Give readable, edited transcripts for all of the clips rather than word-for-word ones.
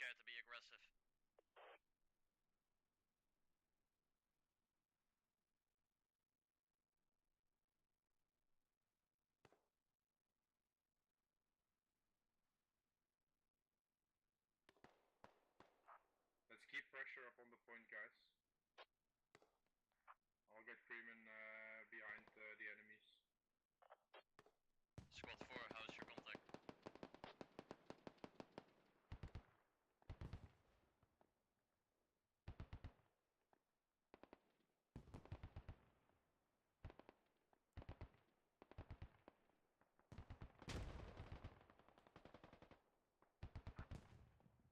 scared to be aggressive. Let's keep pressure up on the point, guys. I'll get Freeman behind the enemies. Squad 4, how's your contact?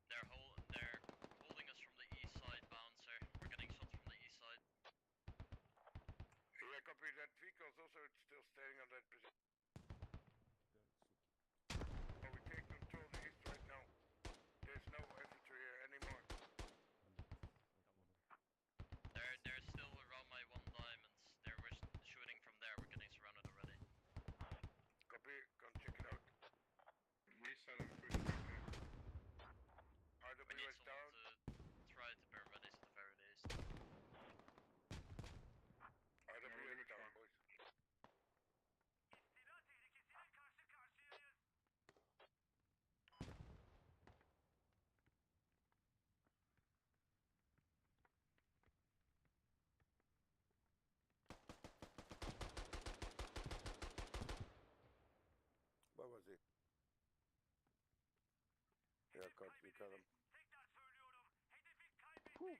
They're holding us from the east side, bouncer. We're getting shots from the east side. Yeah, copy. That vehicle's also still staying on that position. Oh, we take control of the east right now. There's no infantry here anymore. They're still around my 1 diamonds. They were shooting from there. We're getting surrounded already. Copy. Come check it out. Reset and push back there. We need RWS down. someone to try to burn readies at the very least. RWS down, boys. Where was he? Yeah, we got him. Whew.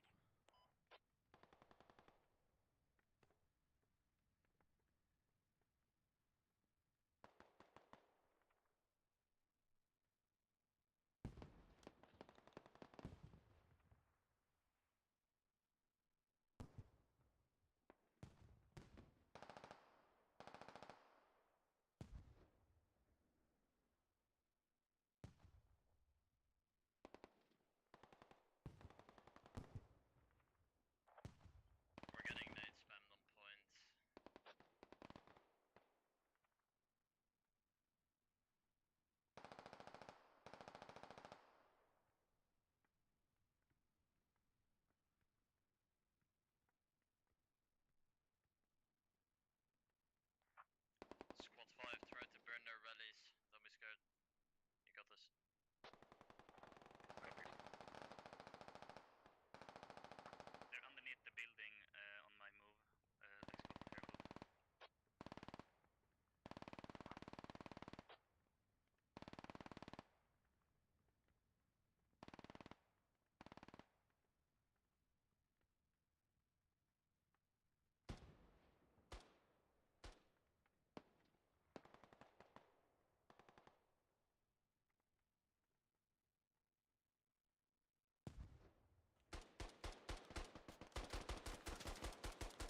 We're getting nade spammed on point. Squad 5, try to burn their rallies. Don't be scared. You got this. Copy. They're underneath the building on my move. Let's go careful.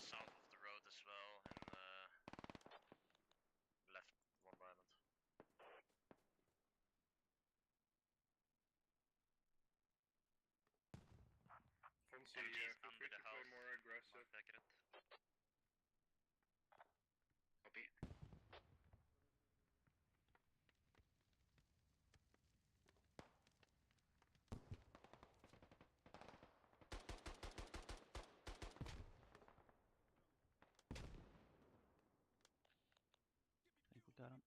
South of the road as well, and left 1 diamond. Fonzie, MG's feel under free the to play house. more aggressive. Mark accurate. Copy. I think we got him.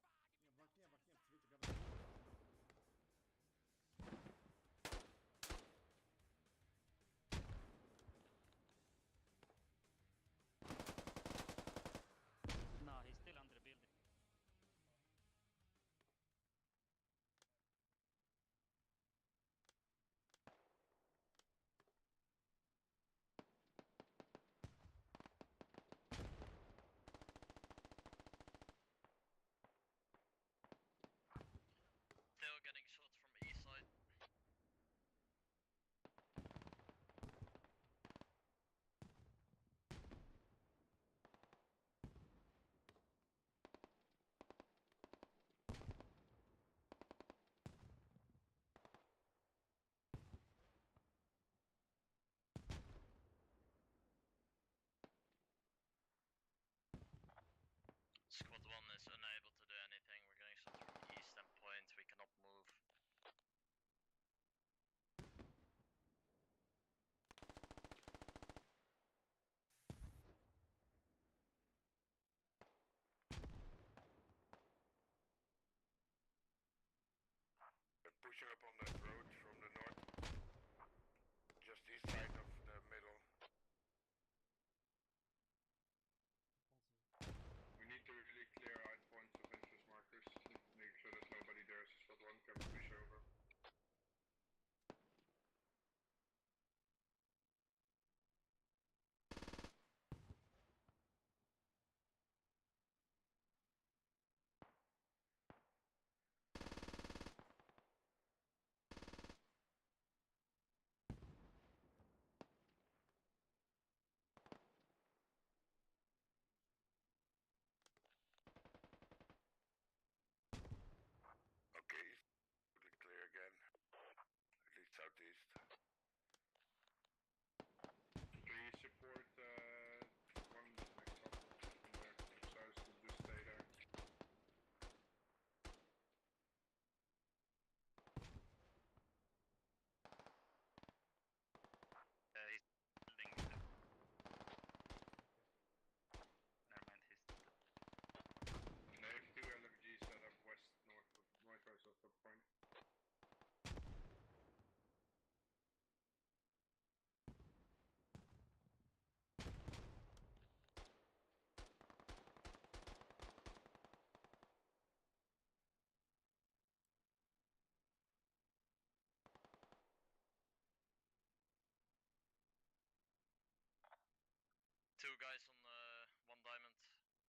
2 guys on 1 diamond.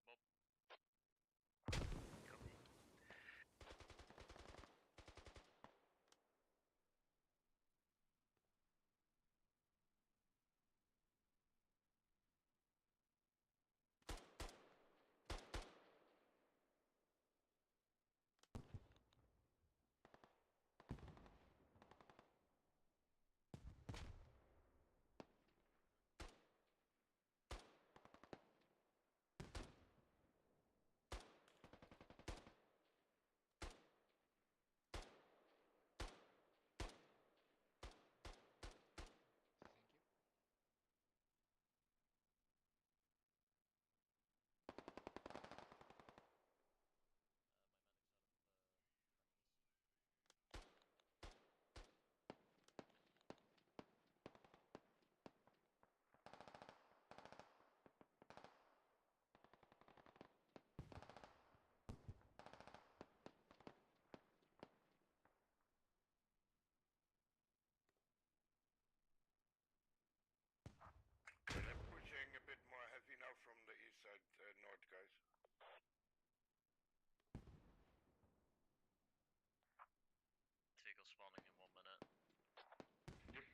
Bob. Copy. Okay, they're pushing a bit more heavy now from the east side, north, guys. Vehicle spawning in 1 minute. Yep.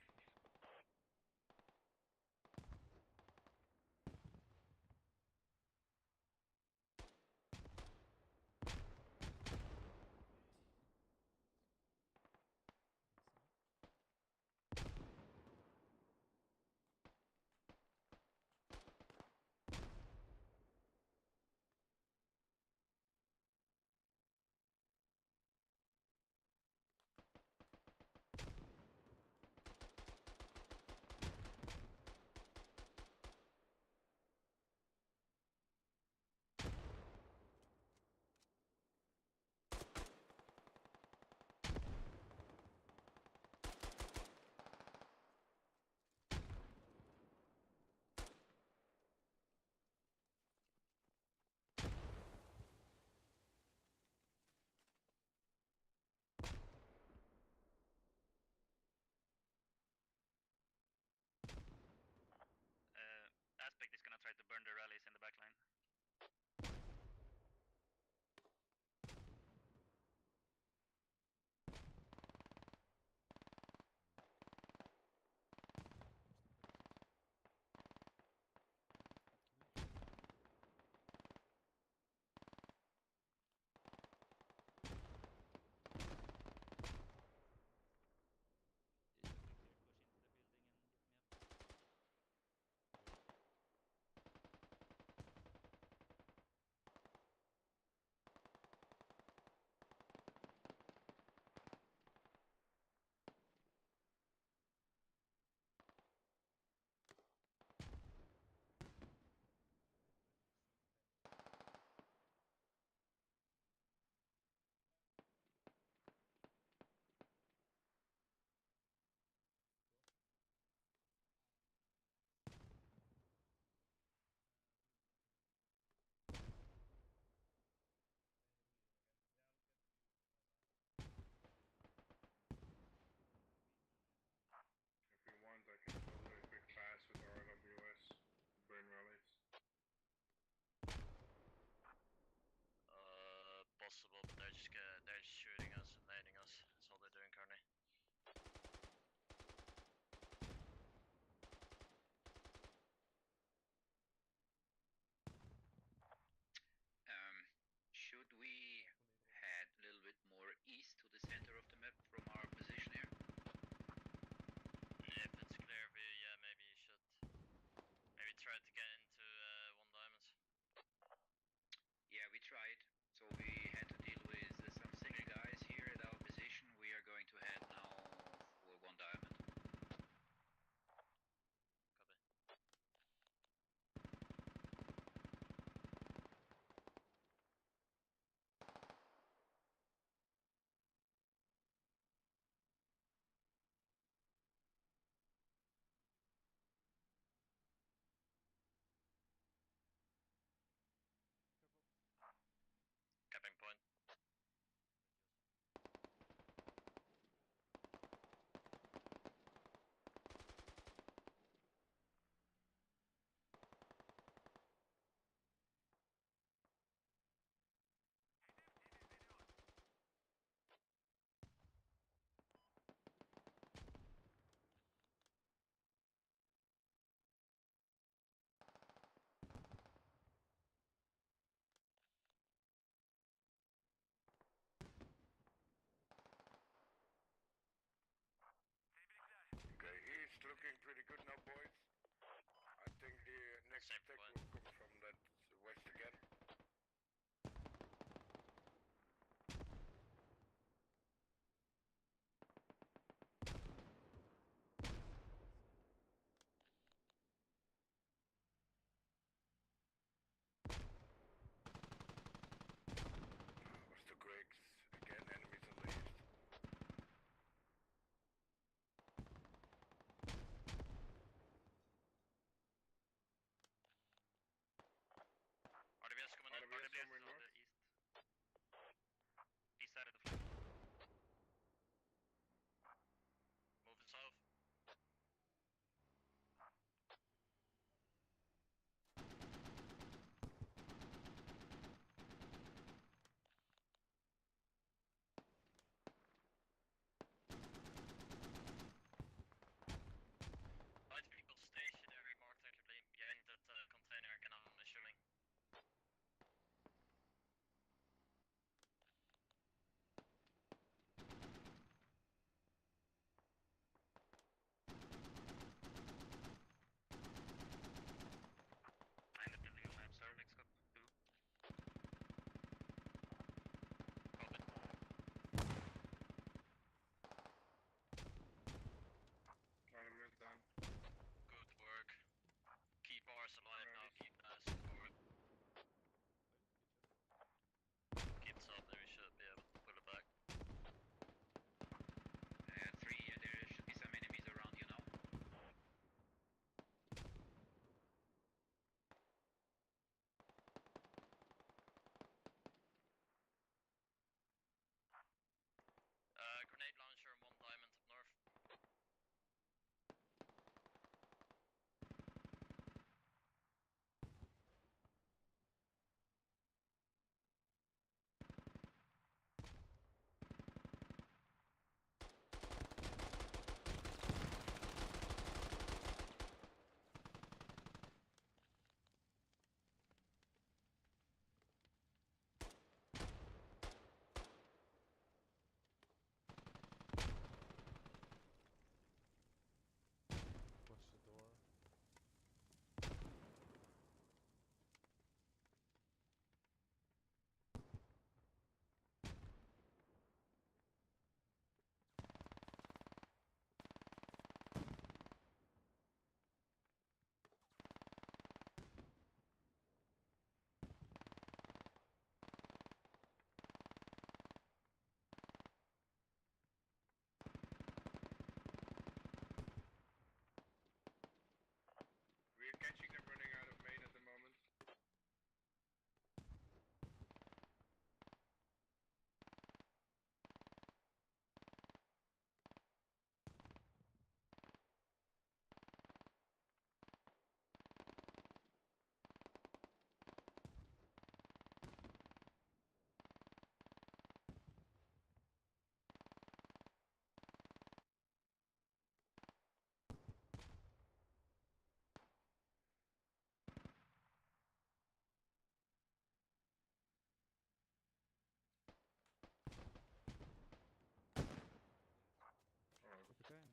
Aspect is gonna try to burn the rallies in the back line. If you want, I can still do a quick pass with RWS to burn rallies. Possible, but they're shooting us and nading us. That's all they're doing currently. Should we head a little bit more east to the center of the map from our position here? If it's clear view, yeah, maybe you should. Maybe try to get into 1 diamond. Yeah, we tried. So we had to deal with some single guys here at our position. We are going to head now for 1 diamond. Copy. Capping. Same Tech point. will come from that west again. Was the Griggs again? Enemies on the east. RDBS coming in. RWS RWS somewhere on the north. east. East side of the flag. Moving south. Light vehicle stationary marked accurately behind that container again. I'm assuming. Behind the building on left, sir. Next up. 2. Copy. RWS down. Good work. Keep ours alive now. Nice. Keep passing forward. Keeps up, then we should be able to pull it back. 3, there should be some enemies around you now. Grenade launcher and 1 diamond up north. Push the door. We're catching them running out of main at the moment. Oh, Kapitein.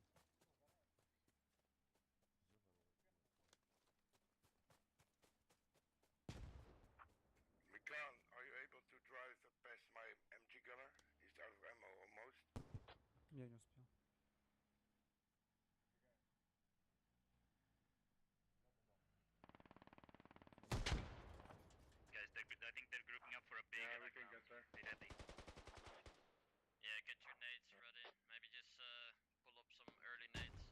Mikan, are you able to drive past my MG gunner? He's out of ammo almost. Я не успел. Guys, I think they're grouping up for a big yeah, we attack can now. get there. Be ready. Yeah, get your nades ready. Maybe just pull up some early nades.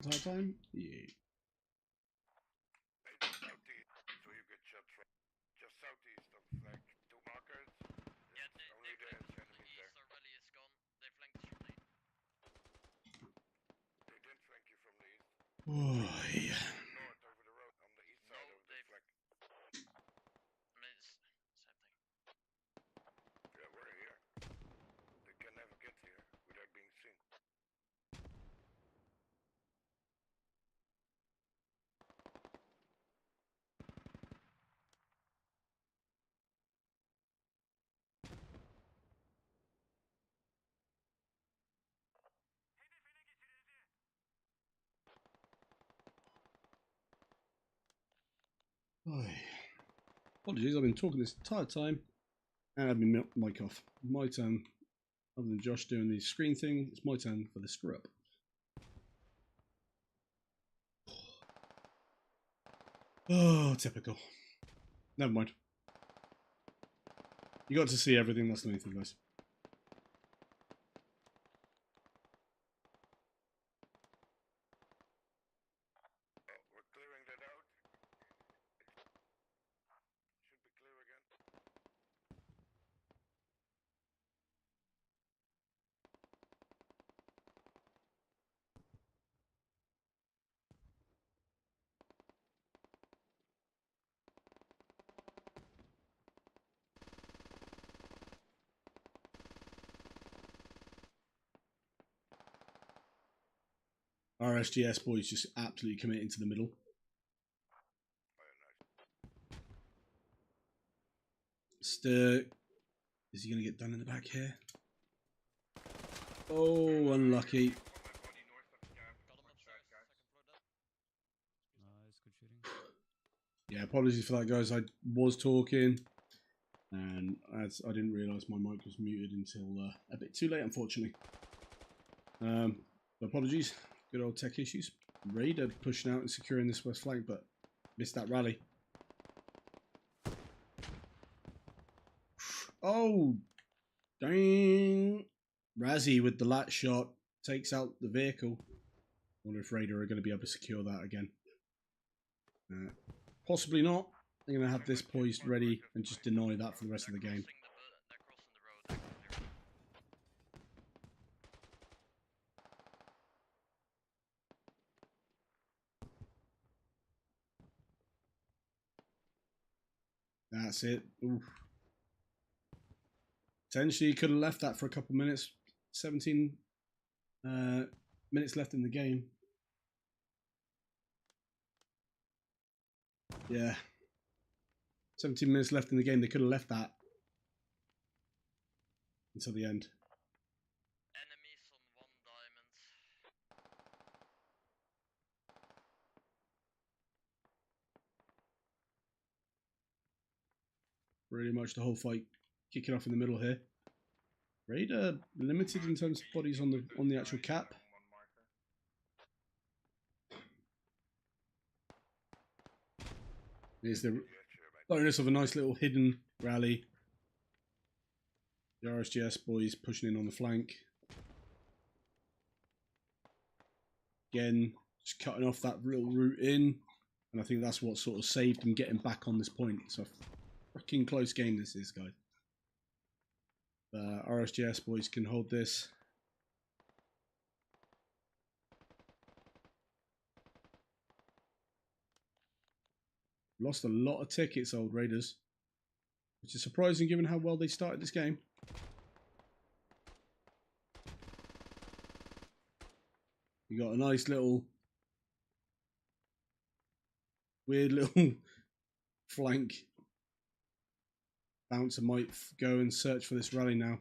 entire time? Yeah. Hey, just southeast, so you get shot from just southeast of flag 2 markers. Yeah, Only they there's flanked us from the enemies there. east. Our rally is gone. They flanked us from the east. They didn't flank you from the east. Oh, yeah. North over the road on the east side No, of the they've- flag. I mean, it's same thing. Yeah, we're here. They can never get here without being seen. Oh, yeah. Apologies, I've been talking this entire time and I've been mic off. My turn. Other than Josh doing the screen thing, it's my turn for the screw up. Oh, typical. Never mind. You got to see everything, that's the main thing, guys. Oh, we're clearing that out. Should be clear again. RSGS boys just absolutely committing to the middle. Stir. Is he going to get done in the back here? Oh, unlucky. On my body north of the camp. Got him Watch upstairs. that, guys. Second floor dead. Nice, good shooting. Yeah, apologies for that, guys. I was talking, and as I didn't realise my mic was muted until a bit too late, unfortunately. Apologies. Good old tech issues. Raidr pushing out and securing this west flank, but missed that rally. Oh, dang. Razzie with the lat shot takes out the vehicle. Wonder if Raidr are going to be able to secure that again. Possibly not. They're going to have this poised ready and just deny that for the rest of the game. They're crossing the road. They're clear. That's it. Oof. Potentially, you could have left that for a couple minutes. 17 minutes left in the game. Yeah. 17 minutes left in the game. They could have left that until the end. Enemies on 1 diamond. Pretty much the whole fight kicking off in the middle here. Raidr limited in terms of bodies on the actual cap. One marker. Here's the bonus of a nice little hidden rally. The RSGS boys pushing in on the flank. Again, just cutting off that little route in. And I think that's what sort of saved them getting back on this point. So fucking close game this is, guys. RSGS boys can hold this. Lost a lot of tickets, old Raiders. Which is surprising given how well they started this game. You got a nice little weird little flank. Bouncer might go and search for this rally now.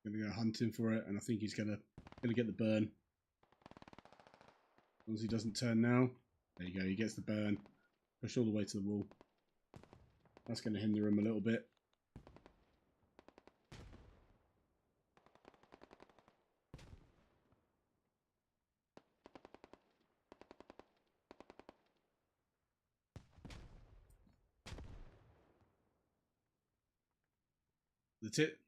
Gonna go hunting for it, and I think he's gonna get the burn. As long as he doesn't turn now. There you go, he gets the burn. Push all the way to the wall. That's gonna hinder him a little bit. That's it.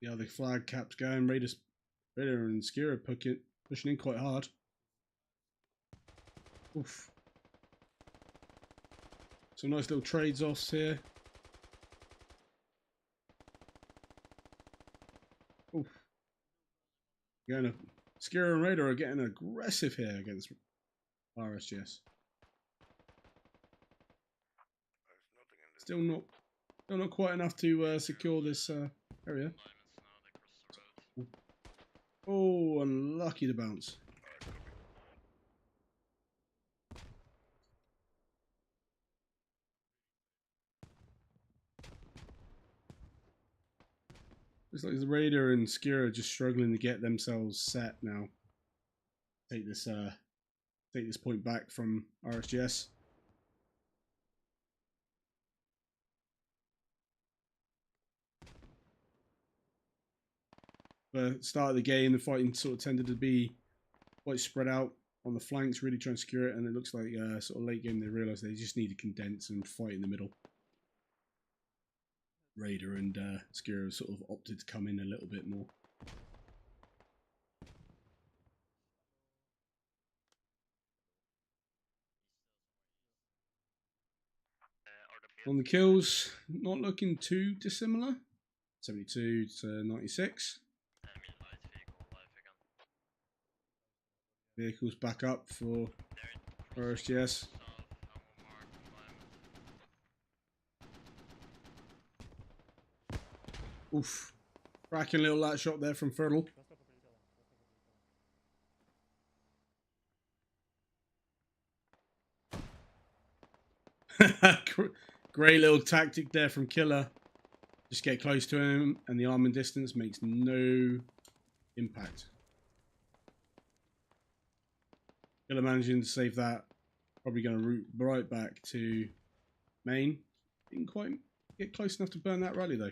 The other flag caps going. Raidr and Skira pushing in quite hard. Oof. Some nice little trades offs here. Oof. Skira and Raidr are getting aggressive here against RSGS. Still not quite enough to secure this area. Oh, unlucky to bounce. Looks like the Raidr and Skira are just struggling to get themselves set now. Take this point back from RSGS. The start of the game, the fighting sort of tended to be quite spread out on the flanks, really trying to secure it, and it looks like sort of late game they realised they just need to condense and fight in the middle. Raidr and Skira sort of opted to come in a little bit more. On the kills, not looking too dissimilar. 72 to 96. Vehicles back up for RSGS. Oof. Cracking little lat shot there from Fertile. Great little tactic there from Killer. Just get close to him and the arming distance makes no impact. Killer managing to save that. Probably going to route right back to main. Didn't quite get close enough to burn that rally though.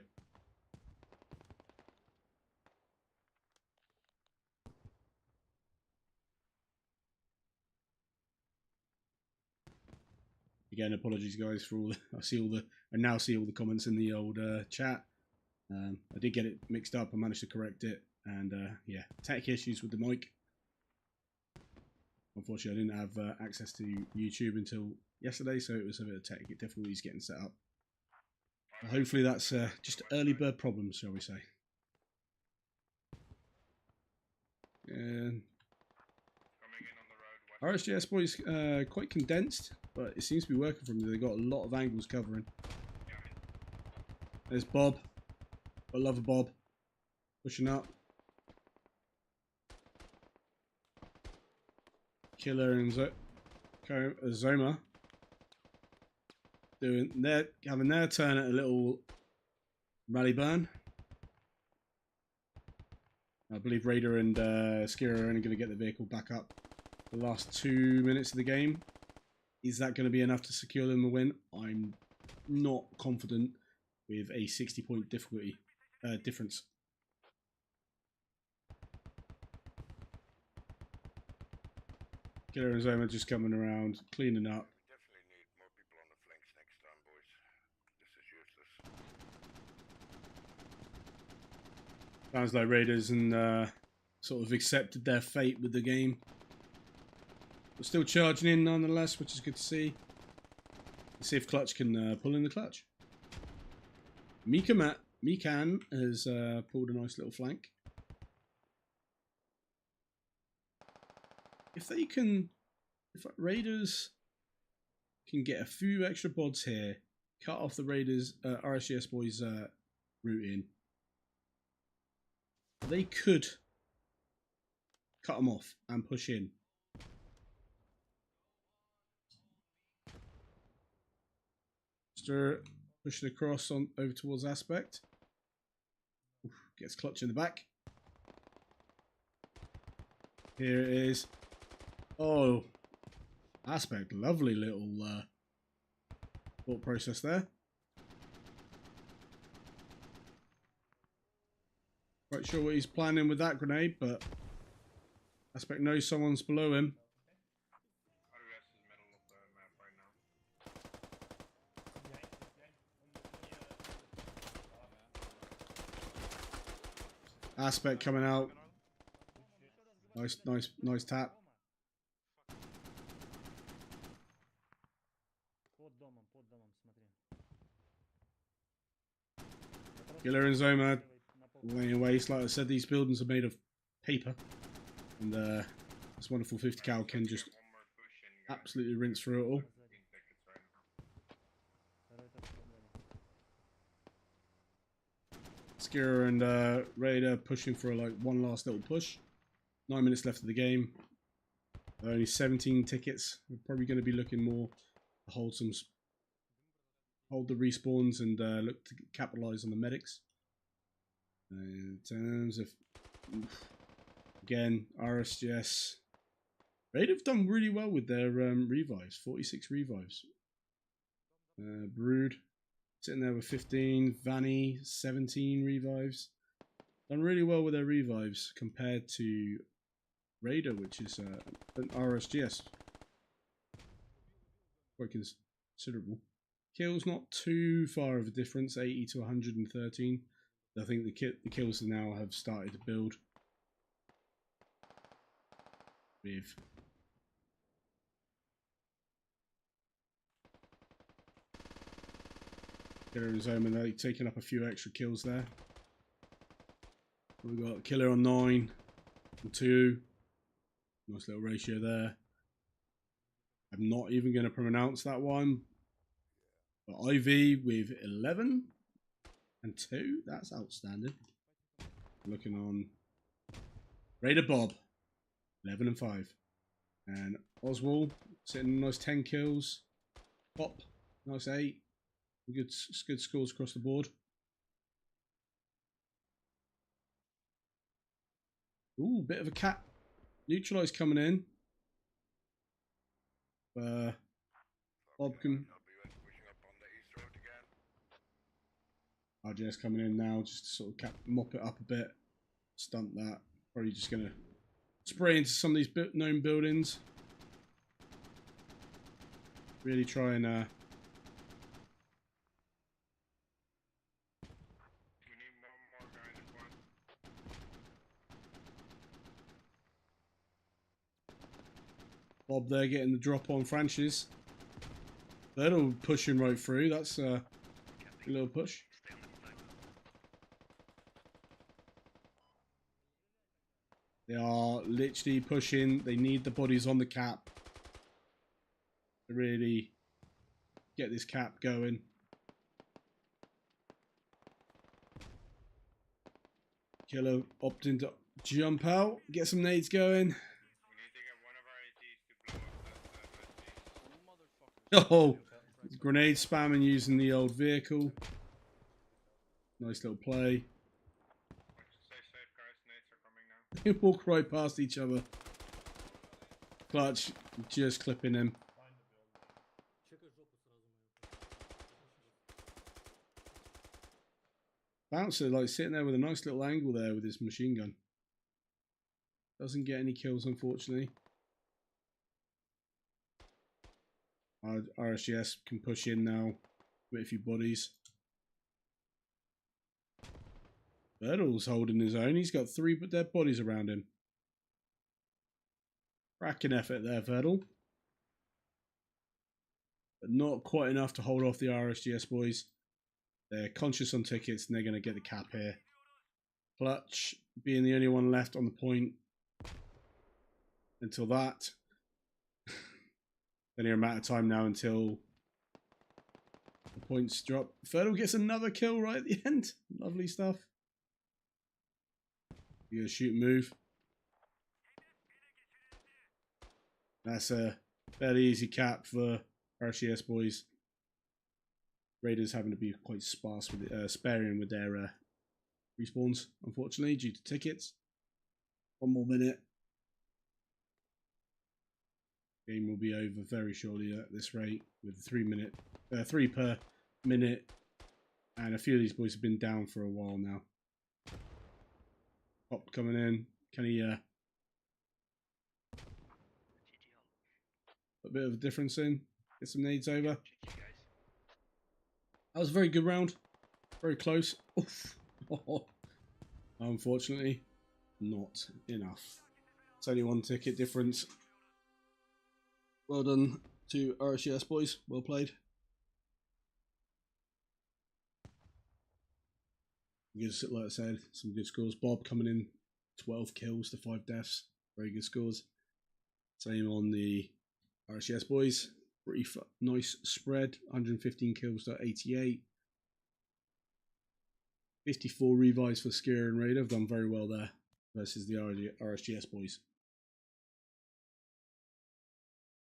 Again, apologies guys for all the, I now see all the comments in the old chat. I did get it mixed up. I managed to correct it, and yeah, tech issues with the mic. Unfortunately, I didn't have access to YouTube until yesterday, so it was a bit of tech difficulties getting set up. Hopefully, that's just early bird problems, shall we say? And RSGS boys quite condensed, but it seems to be working for them. They've got a lot of angles covering. There's Bob. I love a Bob. Pushing up. Killer and Zoma having their turn at a little rally burn. I believe Raidr and Skira are only going to get the vehicle back up the last 2 minutes of the game. Is that going to be enough to secure them a win? I'm not confident with a 60-point difficulty difference. Killer and Zoma just coming around, cleaning up. Definitely need more people on the flanks next time, boys. This is useless. Sounds like Raiders and sort of accepted their fate with the game. But still charging in nonetheless, which is good to see. Let's see if Clutch can pull in the clutch. Mikan has pulled a nice little flank. If Raiders can get a few extra bods here, cut off the Raiders, RSGS boys route in, they could cut them off and push in. Stir, pushing across on over towards Aspect. Oof, gets Clutch in the back. Here it is. Oh, Aspect, lovely little thought process there. Quite sure what he's planning with that grenade, but Aspect knows someone's below him. RS is middle of the map right now. Aspect coming out. Nice tap. Killer and Zoma laying waste. Like I said, these buildings are made of paper, and this wonderful 50 cal can just absolutely rinse through it all. Skira and Raidr pushing for like one last little push. 9 minutes left of the game. Only 17 tickets. We're probably going to be looking more to hold the respawns and look to capitalize on the medics. In terms of again, RSGS, Raidr have done really well with their revives. 46 revives. Brood sitting there with 15. Vanny 17 revives. Done really well with their revives compared to Raidr, which is an RSGS. Quite considerable. Kills not too far of a difference, 80 to 113. I think the kills now have started to build. With Killer and Zoma taking up a few extra kills there. We've got Killer on 9 and 2. Nice little ratio there. I'm not even going to pronounce that one. But IV with 11 and 2. That's outstanding. Looking on Raidr Bob, 11 and 5. And Oswald sitting nice 10 kills. Pop, nice 8. Good scores across the board. Ooh, bit of a cat. Neutralize coming in. Bob can. RGS coming in now, just to sort of mop it up a bit. Stunt that. Probably just going to spray into some of these known buildings. Really try and. Bob there getting the drop on Francis. That'll push him right through. That's a little push. They are literally pushing. They need the bodies on the cap to really get this cap going. Killer opting to jump out, get some nades going. Oh, grenade spamming using the old vehicle. Nice little play. They walk right past each other. Clutch just clipping him. Bouncer like sitting there with a nice little angle there with his machine gun. Doesn't get any kills, unfortunately. RSGS can push in now with a few bodies. Birdle's holding his own. He's got 3 dead bodies around him. Cracking effort there, Verdal. But not quite enough to hold off the RSGS boys. They're conscious on tickets and they're going to get the cap here. Clutch being the only one left on the point until that. Only a matter of time now until the points drop. Verdal gets another kill right at the end. Lovely stuff. You gonna shoot and move. That's a fairly easy cap for RSGS boys. Raiders having to be quite sparse with sparing with their respawns, unfortunately, due to tickets. 1 more minute. Game will be over very shortly at this rate with 3 per minute, and a few of these boys have been down for a while now. Pop coming in. Can he put a bit of a difference in? Get some nades over. That was a very good round. Very close. Oof. Unfortunately, not enough. It's only 1 ticket difference. Well done to RSGS boys. Well played. Good, like I said, some good scores. Bob coming in 12 kills to 5 deaths. Very good scores. Same on the RSGS boys. Pretty nice spread. 115 kills to 88. 54 revives for Skier and Raidr. Have done very well there versus the RSGS boys.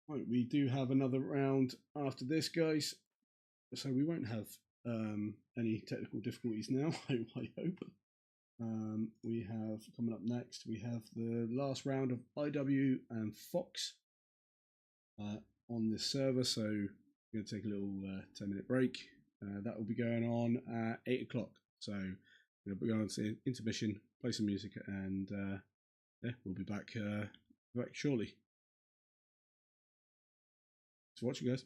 Right, we do have another round after this, guys. So we won't have any technical difficulties now, I hope. We have, coming up next, we have the last round of IW and Fox on this server. So we're going to take a little 10-minute break. That will be going on at 8 o'clock. So we'll be going to intermission, play some music, and yeah, we'll be back shortly. Thanks for watching, guys.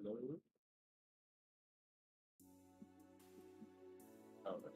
Hello? Oh, okay.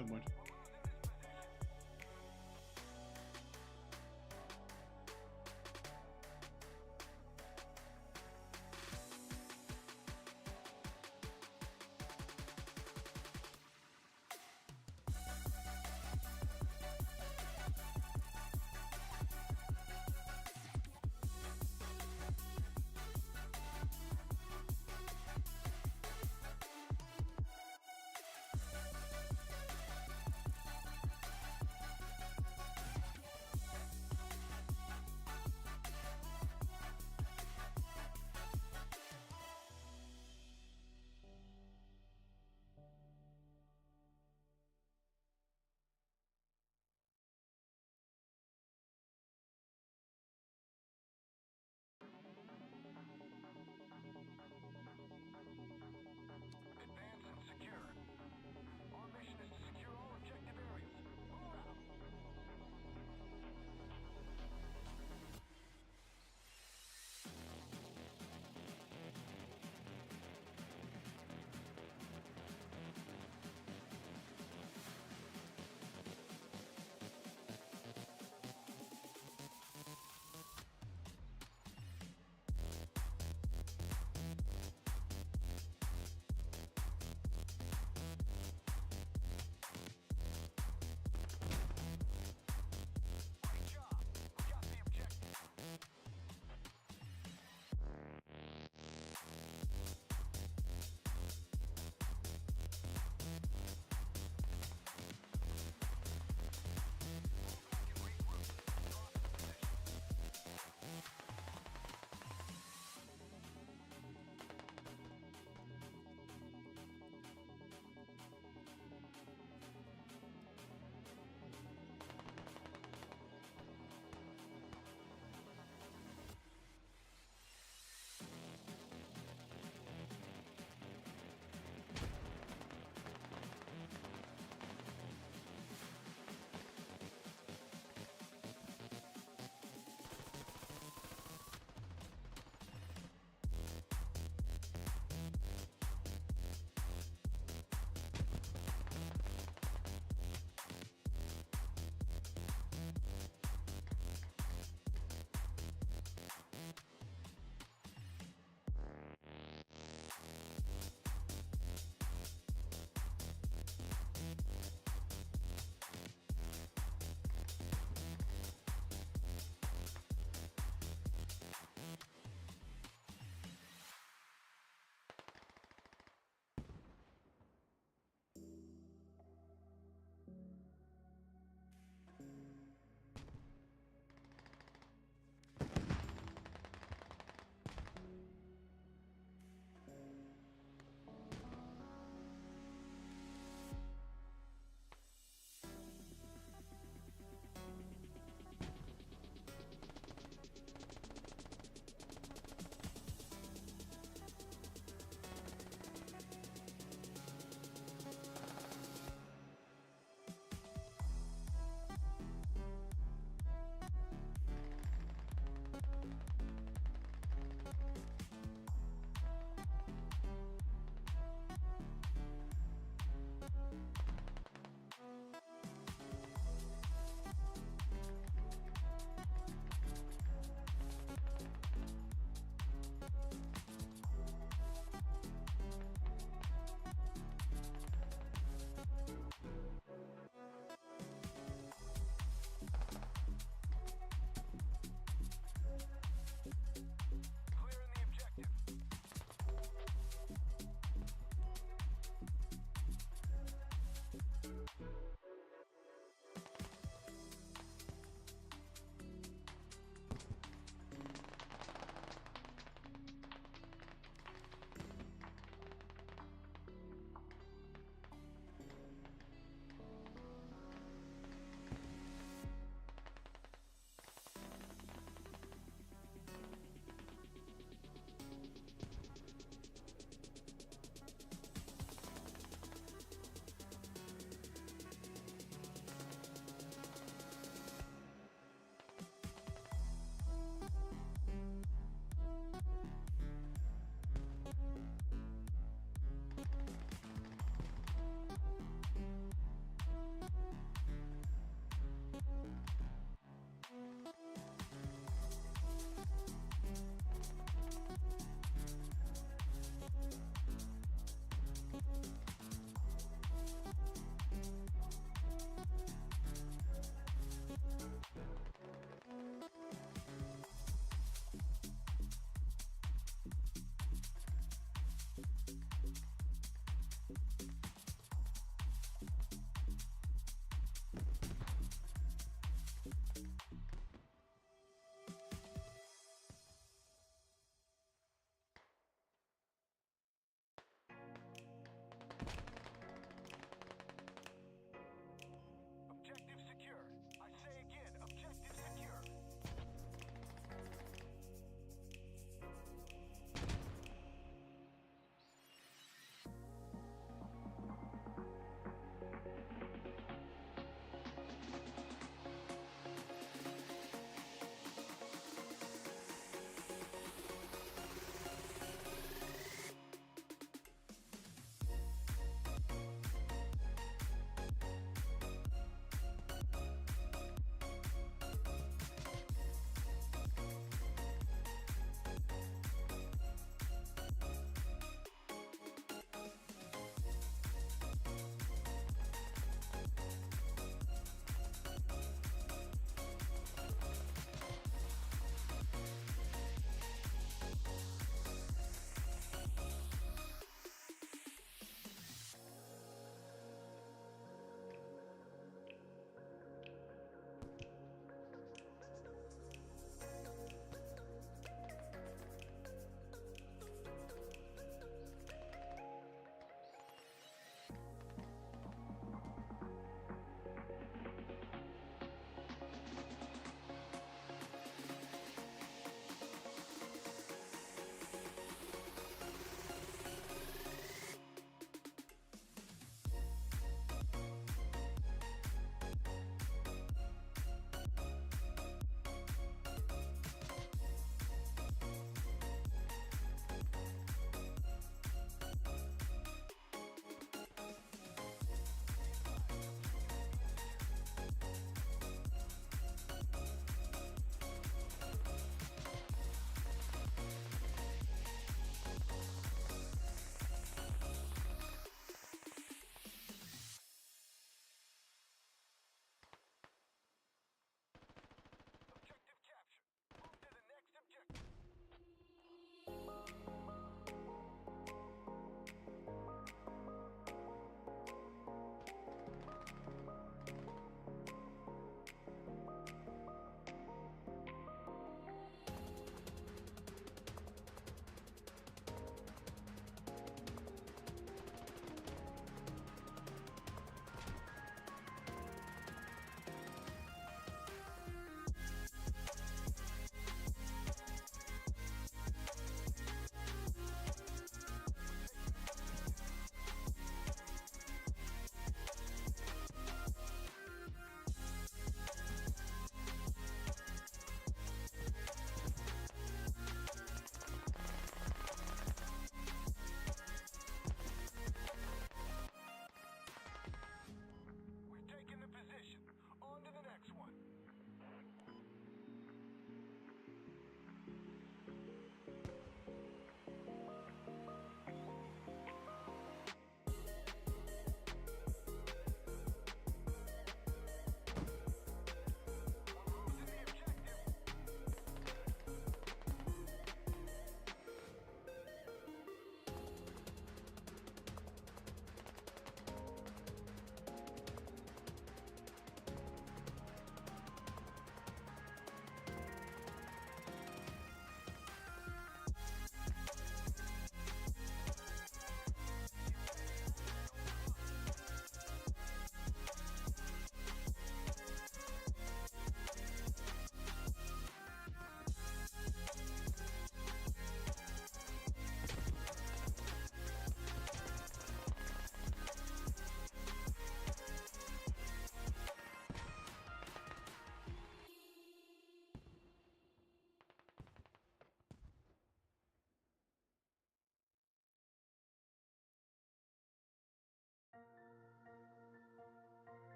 Never mind.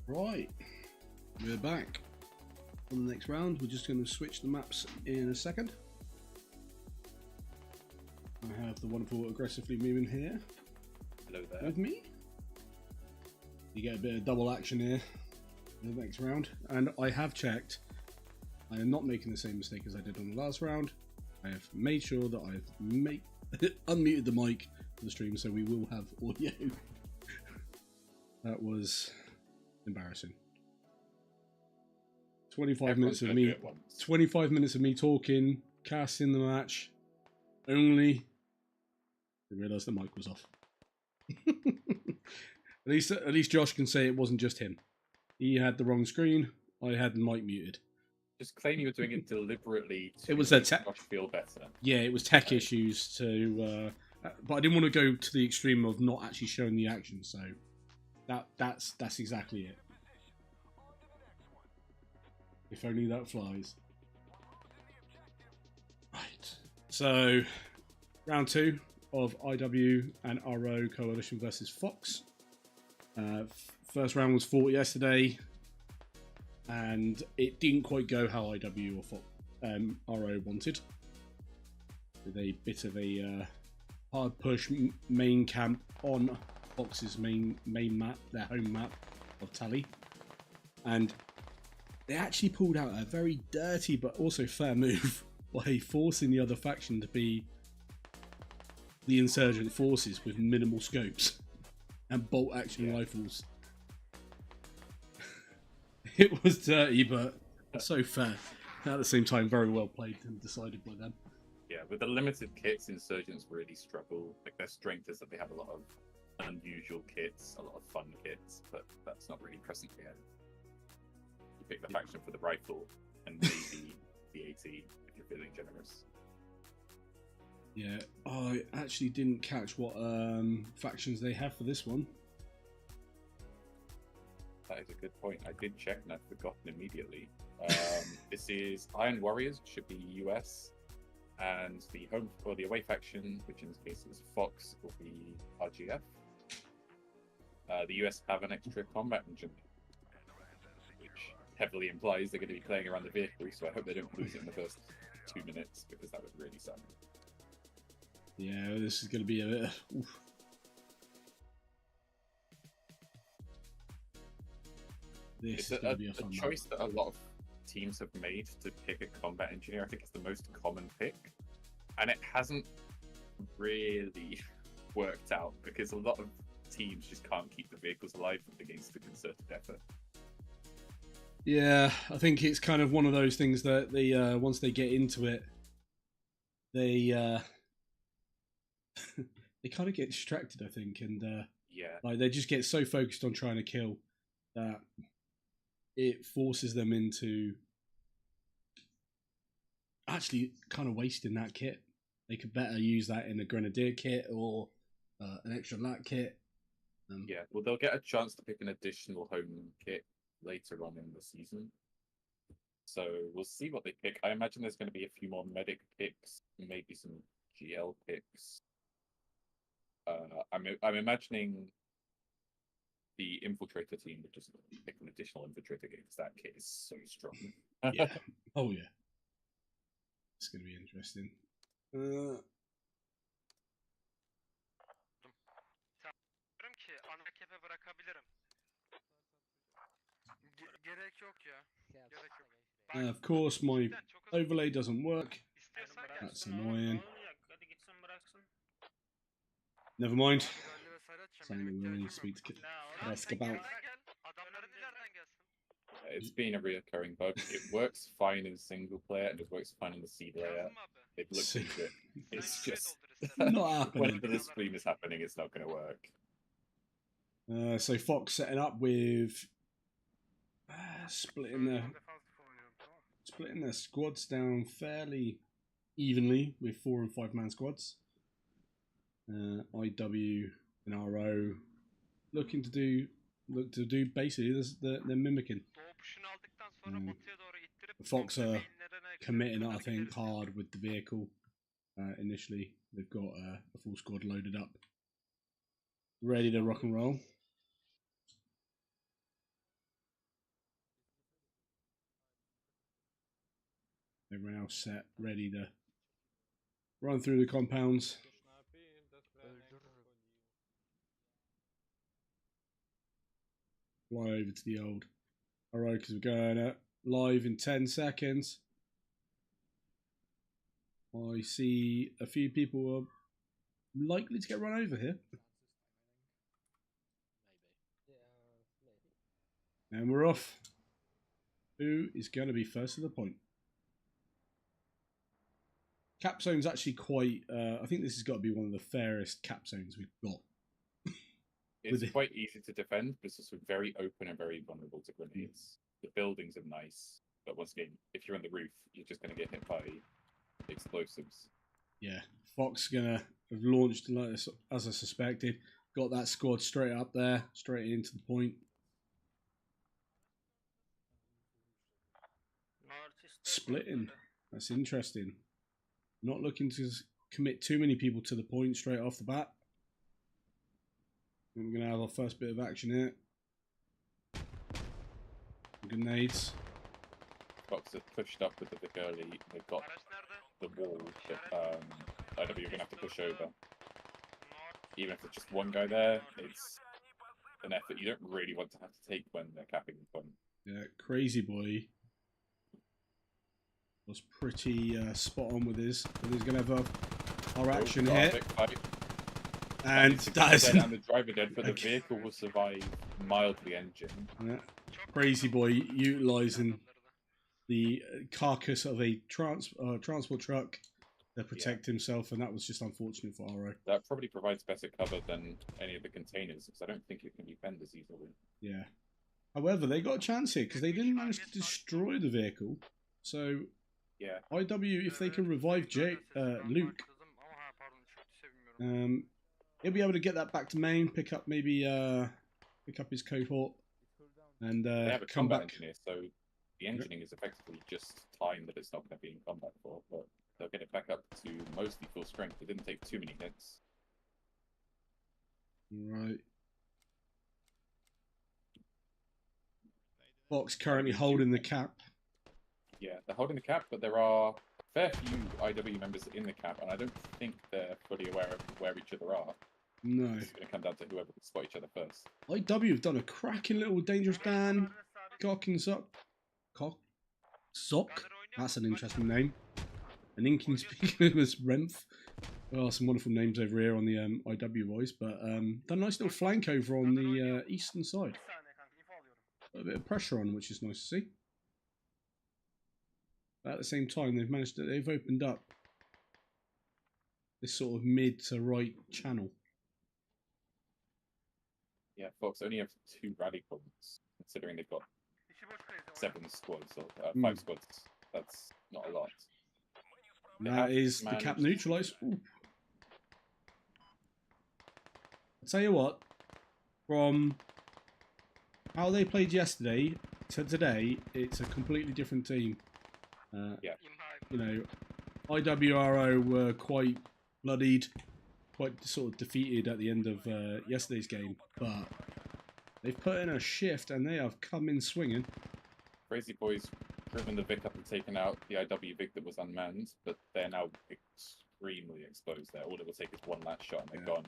Right, we're back on the next round. We're just going to switch the maps in a second. I have the wonderful aggressively moving here Hello there. with me. You get a bit of double action here in the next round, and I have checked. I am not making the same mistake as I did on the last round. I have made sure that I've unmuted the mic for the stream, so we will have audio. That was embarrassing. 25 minutes of me. 25 minutes of me talking, casting the match. Only I realised the mic was off. At least Josh can say it wasn't just him. He had the wrong screen. I had the mic muted. Just claim you were doing it deliberately to It was make a Josh feel better. Yeah, it was tech issues to, but I didn't want to go to the extreme of not actually showing the action. So that's exactly it. If only that flies. Right. So round 2 of IW and RO Coalition versus Fox. First round was fought yesterday, and it didn't quite go how IW or RO wanted. With a bit of a hard push main camp on Fox's main map, their home map of Tally, and they actually pulled out a very dirty but also fair move by forcing the other faction to be the insurgent forces with minimal scopes and bolt action rifles. It was dirty, but so fair. At the same time, very well played and decided by them. Yeah, with the limited kits, insurgents really struggle. Like, their strength is that they have a lot of unusual kits, a lot of fun kits, but that's not really present here. You pick the faction for the rifle and maybe the AT if you're feeling generous. Yeah, I actually didn't catch what factions they have for this one. That is a good point. I did check and I've forgotten immediately. This is Iron Warriors, should be US, and the home or the away faction, which in this case is Fox, will be RGF. The US have an extra combat engine, which heavily implies they're going to be playing around the vehicle, so I hope they don't lose it in the first 2 minutes, because that would really suck. Yeah, this is going to be a bit. Oof. This It's is going to be a fun choice that a lot of teams have made to pick a combat engineer. I think it's the most common pick, and it hasn't really worked out because a lot of teams just can't keep the vehicles alive against the concerted effort. Yeah, I think it's kind of one of those things that they once they get into it, they they kind of get distracted, I think, and Yeah, like they just get so focused on trying to kill that it forces them into actually kind of wasting that kit. They could better use that in a grenadier kit or an extra lat kit. yeah. Well, they'll get a chance to pick an additional home kit later on in the season. So we'll see what they pick. I imagine there's going to be a few more medic picks, maybe some GL picks. I'm imagining the infiltrator team would just pick an additional infiltrator because that kit is so strong. Yeah. Oh yeah. It's going to be interesting. Diyorum ki ana kepe bırakabilirim. Gerek yok ya. Gerek yok. Of course, my Cidden çok hızlı. overlay doesn't work. İstiyorsan gel. That's annoying. Hadi gitsin bıraksın. Never mind. Rally ve Serhat için Something benim we really ihtiyacım need to yok. ask Sen about. ileriden gel. Adamların ileriden gelsin. It's been a reoccurring bug. It works fine in single player and it works fine in the C layer. Yazdın mı abi? They've looked into it. It's Sen just doldur istersen. Not happening. whenever the stream is happening, it's not going to work. So Fox setting up with splitting Defansif oynuyorum, tamam. their squads down fairly evenly with 4 and 5 man squads. IW and RO look to do basically they're mimicking. Doğu puşunu aldıktan sonra batıya doğru ittirip Fox are mainlerine committing, I think, kırabiliriz. hard with the vehicle. Initially, they've got a full squad loaded up, ready to rock and roll. Everyone else set, ready to run through the compounds. Fly over to the old. Alright, because we're going live in 10 seconds. I see a few people are likely to get run over here. And we're off. Who is going to be first to the point? Cap zone's actually quite... I think this has got to be one of the fairest cap zones we've got. It's quite easy to defend, but it's also very open and very vulnerable to grenades. The buildings are nice, but once again, if you're on the roof, you're just going to get hit by explosives. Yeah, Fox going to have launched, as I suspected. Got that squad straight up there, straight into the point. Splitting. That's interesting. Not looking to commit too many people to the point straight off the bat. We're going to have our first bit of action here. Grenades. Fox have pushed up with the Vic early. They've got the wall that IW are going to have to push over. Even if there's just one guy there, it's an effort you don't really want to have to take when they're capping the point. Yeah, Crazy Boy was pretty spot on with his. He's going to have our action here. And that is... And the driver dead, but the vehicle will survive mildly engine. Yeah. Crazy Boy utilising the carcass of a transport truck to protect himself, and that was just unfortunate for RO. That probably provides better cover than any of the containers, because I don't think it can defend as easily. Yeah. However, they got a chance here, because they didn't manage to destroy the vehicle. So, yeah, IW, if they can revive Luke, he'll be able to get that back to main, pick up maybe pick up his cohort, and they have a come combat back. engineer, so the engineering is effectively just time that it's not going to be in combat for, but they'll get it back up to mostly full strength. It didn't take too many hits. Right. Fox currently holding the cap. Yeah, they're holding the cap, but there are a fair few IW members in the cap, and I don't think they're fully aware of where each other are. No. It's going to come down to whoever can spot each other first. IW have done a cracking little Dangerous Dan. Cock and Sock. Cock? Sock? That's an interesting name. An inconspicuous Renf. There are some wonderful names over here on the IW voice, but done a nice little flank over on the eastern side. A bit of pressure on, which is nice to see. But at the same time, they've opened up this sort of mid to right channel. Yeah, Fox only have 2 radicals, considering they've got 7 squads, or 5 squads. That's not a lot. That is the cap neutralised. I'll tell you what, from how they played yesterday to today, it's a completely different team. Yeah. You know, IWRO were quite bloodied, quite sort of defeated at the end of yesterday's game, but they've put in a shift and they have come in swinging. Crazy Boys driven the Vic up and taken out the IW Vic that was unmanned, but they're now extremely exposed there. All it will take is one last shot and they're gone.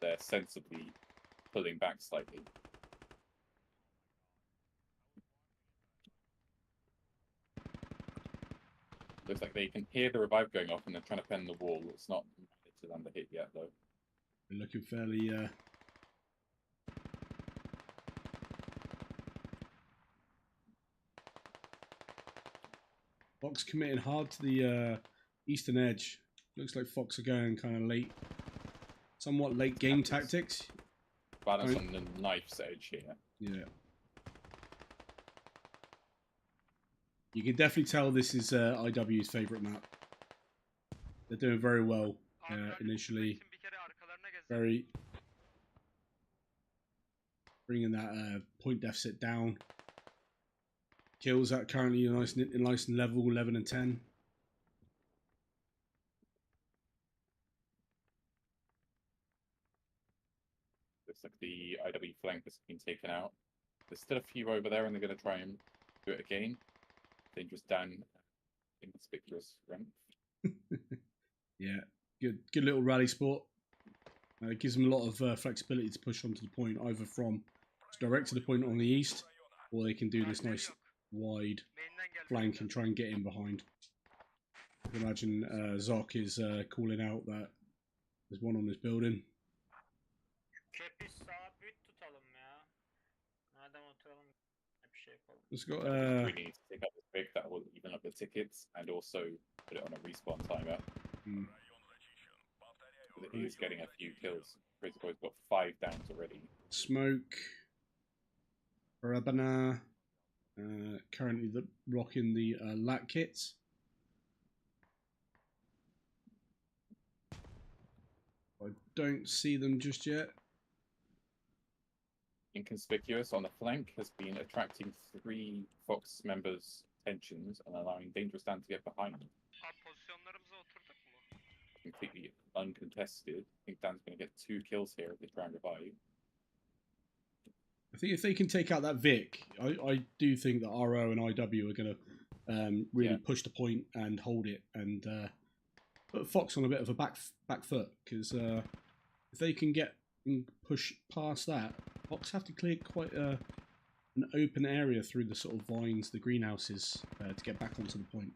They're sensibly pulling back slightly. Looks like they can hear the revive going off and they're trying to pen the wall. It's not managed to land a hit yet, though. They're looking fairly... Fox committing hard to the eastern edge. Looks like Fox are going kind of late, somewhat late game tactics. Balance on the knife's edge here. Yeah. You can definitely tell this is IW's favourite map. They're doing very well initially. Very bringing that point deficit down. Kills at currently a nice level 11 and 10. Looks like the IW flank has been taken out. There's still a few over there and they're going to try and do it again. Dangerous Dan inconspicuous Rem. Yeah, good little rally sport. It gives them a lot of flexibility to push onto the point, either from direct to the point on the east, or they can do this nice wide Main'den gel. flank and try and get in behind. I can imagine Zoc is calling out that there's one on this building. Kepi sabit tutalım ya. Madem oturalım bir şey yapalım. It's got We need to take up this big that will even up the tickets and also put it on a respawn timer. He's getting a few kills. Crazy Boy's got 5 downs already. Smoke. Rabana. Currently rocking the lat kits. I don't see them just yet. Inconspicuous on the flank has been attracting 3 Fox members' attentions and allowing Dangerous Dan to get behind them. Abi pozisyonlarımıza oturduk mu? Completely uncontested. I think Dan's going to get 2 kills here if they try and revive. I think if they can take out that Vic, I do think that RO and IW are going to really push the point and hold it and put Fox on a bit of a back foot, because if they can get and push past that, Fox have to clear quite an open area through the sort of vines, the greenhouses, to get back onto the point.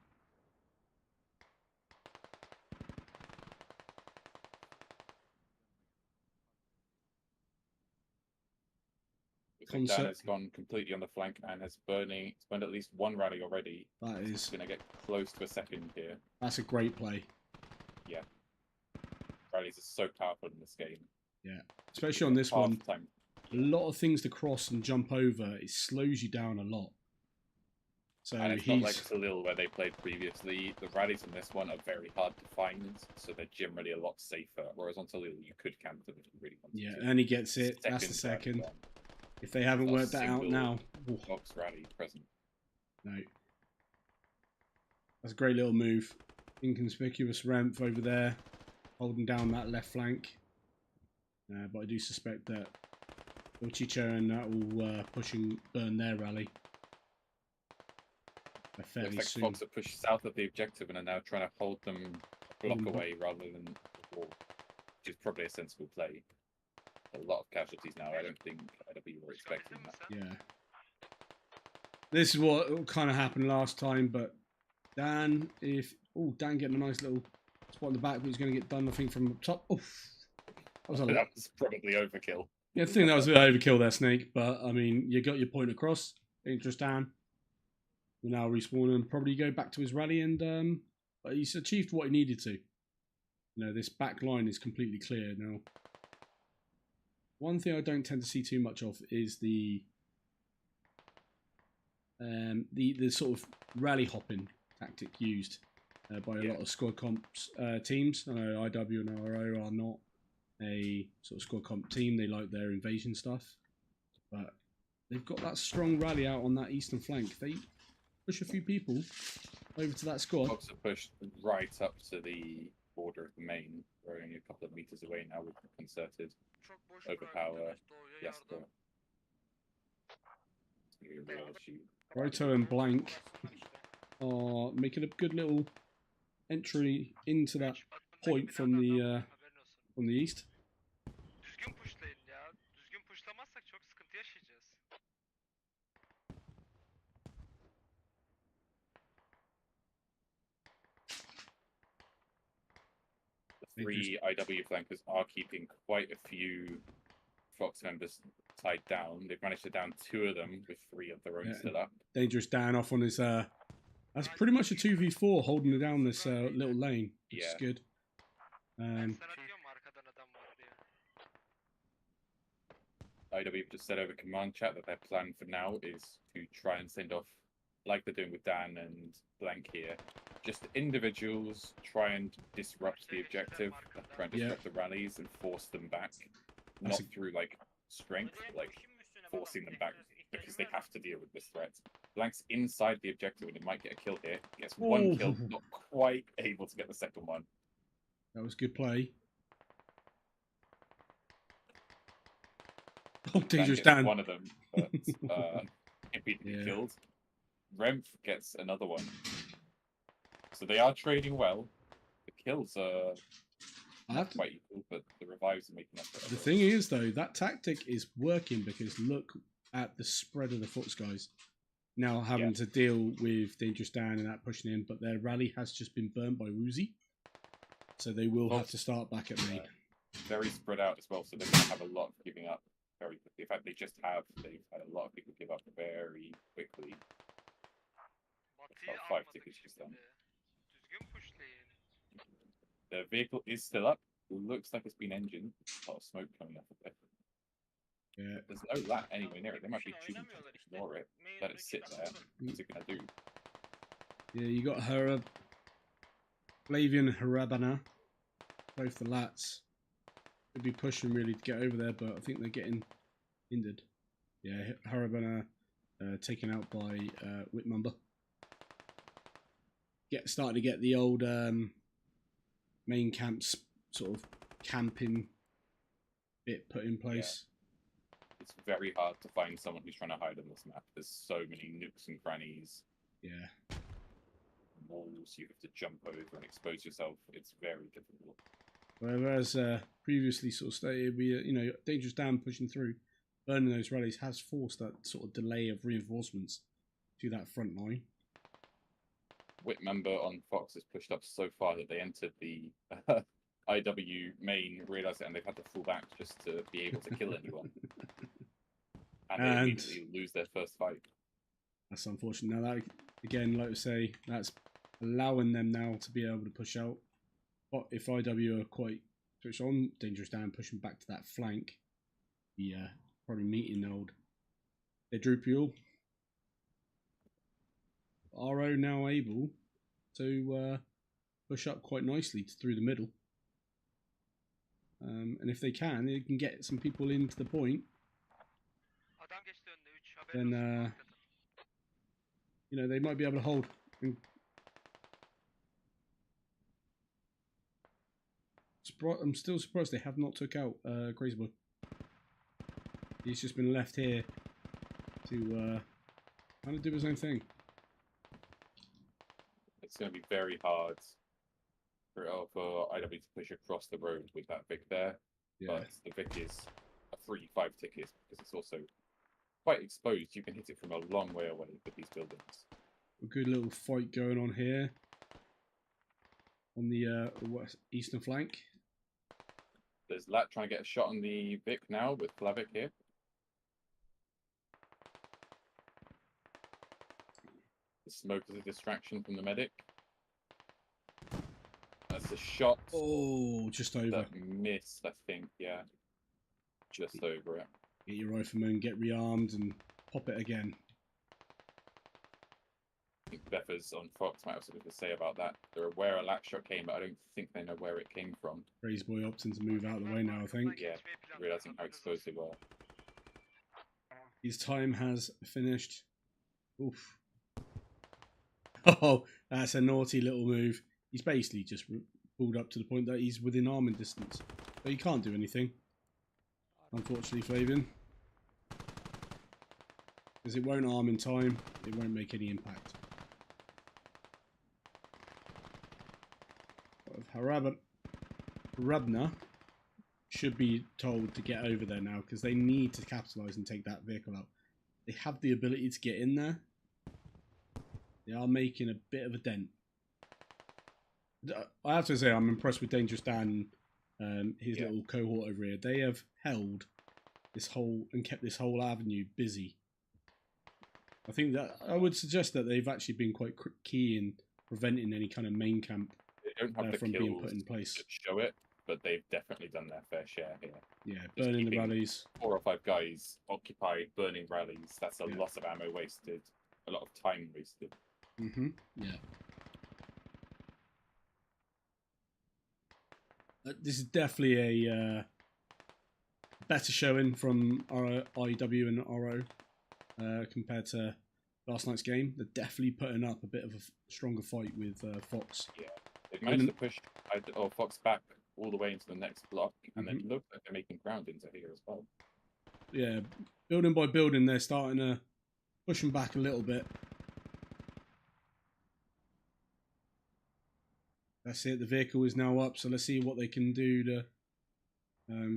Dan has gone completely on the flank and has burned at least 1 rally already. That is going to get close to a second here. That's a great play. Yeah. Rallies are so powerful in this game. Yeah, especially on this one. A lot of things to cross and jump over. It slows you down a lot. So and it's not like Salil where they played previously. The rallies in this one are very hard to find, so they're generally a lot safer. Whereas on Salil, you could camp them if you really wanted to. Yeah, and he gets it. That's the second. If they haven't worked that out now. Fox rally present. No. That's a great little move. Inconspicuous ramp over there, holding down that left flank. But I do suspect that Chicho and that will push and burn their rally. Fairly Looks like soon. Fox have pushed south of the objective and are now trying to hold them block away rather than before, which is probably a sensible play. A lot of casualties now. I don't think IW were expecting that. Yeah. This is what kind of happened last time, but Dan, Dan getting a nice little spot in the back, but he's going to get done, I think, from up top. Oof. That was probably overkill. Yeah, I think that was a bit overkill there, Snake, but I mean, you got your point across. Dangerous Dan will now respawn and probably go back to his rally, and but he's achieved what he needed to. You know, this back line is completely clear now. One thing I don't tend to see too much of is the sort of rally hopping tactic used by a lot of squad comps teams. I know IW and RO are not a sort of squad comp team. They like their invasion stuff, but they've got that strong rally out on that eastern flank. They push a few people over to that squad. Fox have pushed right up to the border of the main. We're only a couple of meters away now with concerted overpower. Yes, it's going to be a real issue. Roto and Blank are making a good little entry into that point from the east. Düzgün pushlayın ya. Düzgün pushlamazsak çok sıkıntı yaşayacağız. The 3 IW flankers are keeping quite a few Fox members tied down. They've managed to down 2 of them with 3 of their own still up. Dangerous Dan off on his... that's pretty much a 2v4 holding down this little lane, which is good. IW just said over command chat that their plan for now is to try and send off, like they're doing with Dan and Blank here, just individuals, try and disrupt the objective, try and disrupt the rallies and force them back. Not through like strength, like forcing them back because they have to deal with this threat. Blank's inside the objective and he might get a kill here. Gets 1 kill, not quite able to get the second one. That was good play. Oh, Dangerous Dan. One of them, but immediately killed. Remph gets another one. So they are trading well. The kills are I not have to, quite equal, but the revives are making up for it. the thing is, though, that tactic is working because look at the spread of the Fox guys. Now having to deal with Dangerous Dan and that pushing in, but their rally has just been burnt by Woozy. So they will have to start back at main. Very spread out as well, so they're going to have a lot of giving up very quickly. In fact, they've had a lot of people give up very quickly. Batı'yı About 5 almadık tickets just şimdi. done. Düzgün pushlayın. The vehicle is still up. Looks like it's been engined. A lot of smoke coming up of it. Yeah. But there's no lat anywhere near it. They might be choosing to ignore it. Let it sit there. What's it going to do? Yeah, you got Flavian and Harabana, both the lats. Could be pushing really to get over there, but I think they're getting hindered. Yeah, Harabana taken out by Whitmumber. Starting to get the old main camps sort of camping bit put in place. Yeah. It's very hard to find someone who's trying to hide on this map. There's so many nooks and crannies. Yeah. Walls you have to jump over and expose yourself. It's very difficult. Whereas previously sort of stated, we Dangerous Dan pushing through, burning those rallies has forced that sort of delay of reinforcements to that front line. Whitmember on Fox has pushed up so far that they entered the IW main, realised it, and they've had to fall back just to be able to kill anyone. And they immediately lose their first fight. That's unfortunate. Now, that, again, like I say, that's allowing them now to be able to push out. But if IW are quite switched on, Dangerous Dan pushing back to that flank, yeah, probably meeting old Edrupial. RO now able to push up quite nicely through the middle. And if they can get some people into the point, then they might be able to hold. I'm still surprised they have not took out Crazy Boy. He's just been left here to kind of do his own thing. It's going to be very hard for IW to push across the road with that Vic there. Yeah. But the Vic is a free 5 tickets because it's also quite exposed. You can hit it from a long way away with these buildings. A good little fight going on here on the eastern flank. There's Lat trying to get a shot on the Vic now with Flavic here. The smoke is a distraction from the medic. That's a shot. Oh, just over. That missed, I think, yeah. Just over it. Get your rifleman, get rearmed, and pop it again. I think Beffers on Fox might have something to say about that. They're aware a lat shot came, but I don't think they know where it came from. Crazy Boy opting to move out of the way now, I think. Yeah, realising how exposed they were. His time has finished. Oof. Oh, that's a naughty little move. He's basically just pulled up to the point that he's within arming distance. But he can't do anything. Unfortunately, Flavian. Because it won't arm in time, it won't make any impact. Harabna should be told to get over there now because they need to capitalise and take that vehicle out. They have the ability to get in there. They are making a bit of a dent. I have to say I'm impressed with Dangerous Dan and his little cohort over here. They have held this whole and kept this whole avenue busy. I think that I would suggest that they've actually been quite key in preventing any kind of main camp from being put in place. To show it, but they've definitely done their fair share here. Yeah, burning the rallies. 4 or 5 guys occupied, burning rallies. That's a lot of ammo wasted, a lot of time wasted. Yeah. This is definitely a better showing from IW and RO compared to last night's game. They're definitely putting up a bit of a stronger fight with Fox. Yeah, they've managed to push Fox back all the way into the next block, and then look like they're making ground into here as well. Yeah, building by building, they're starting to push them back a little bit. That's it. The vehicle is now up, so let's see what they can do to